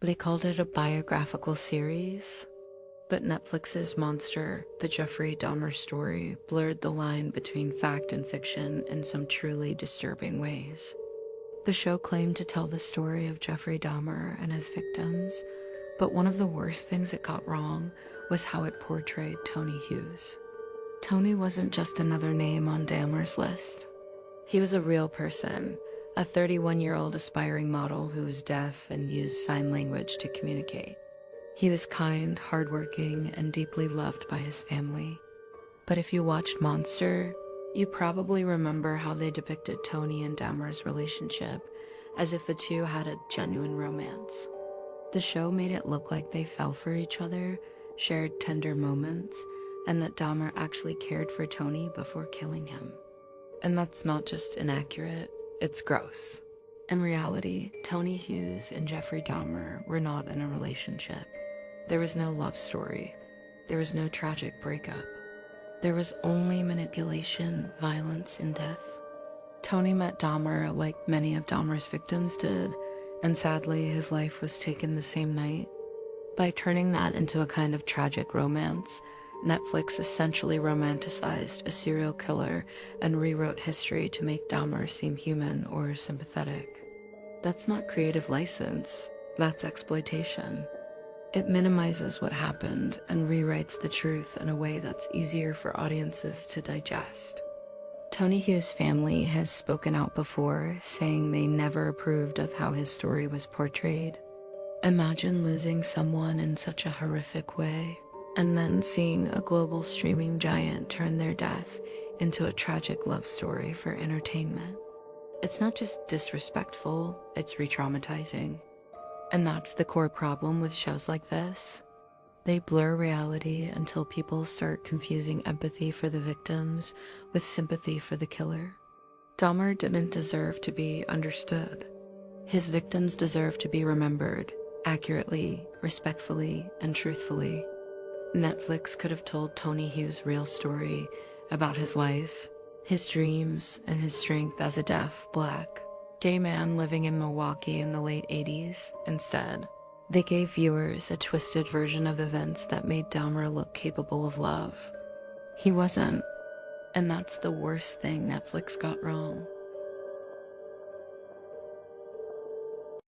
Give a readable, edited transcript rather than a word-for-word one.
They called it a biographical series, but Netflix's Monster, the Jeffrey Dahmer story, blurred the line between fact and fiction in some truly disturbing ways. The show claimed to tell the story of Jeffrey Dahmer and his victims, but one of the worst things it got wrong was how it portrayed Tony Hughes. Tony wasn't just another name on Dahmer's list. He was a real person, a 31-year-old aspiring model who was deaf and used sign language to communicate. He was kind, hardworking, and deeply loved by his family. But if you watched Monster, you probably remember how they depicted Tony and Dahmer's relationship as if the two had a genuine romance. The show made it look like they fell for each other, shared tender moments, and that Dahmer actually cared for Tony before killing him. And that's not just inaccurate, it's gross. In reality, Tony Hughes and Jeffrey Dahmer were not in a relationship. There was no love story. There was no tragic breakup. There was only manipulation, violence, and death. Tony met Dahmer like many of Dahmer's victims did, and sadly his life was taken the same night. By turning that into a kind of tragic romance, Netflix essentially romanticized a serial killer and rewrote history to make Dahmer seem human or sympathetic. That's not creative license, that's exploitation. It minimizes what happened and rewrites the truth in a way that's easier for audiences to digest. Tony Hughes' family has spoken out before, saying they never approved of how his story was portrayed. Imagine losing someone in such a horrific way, and then seeing a global streaming giant turn their death into a tragic love story for entertainment. It's not just disrespectful, it's re-traumatizing. And that's the core problem with shows like this. They blur reality until people start confusing empathy for the victims with sympathy for the killer. Dahmer didn't deserve to be understood. His victims deserve to be remembered, accurately, respectfully, and truthfully. Netflix could have told Tony Hughes' real story about his life, his dreams, and his strength as a deaf, Black, gay man living in Milwaukee in the late 80s. Instead, they gave viewers a twisted version of events that made Dahmer look capable of love. He wasn't, and that's the worst thing Netflix got wrong.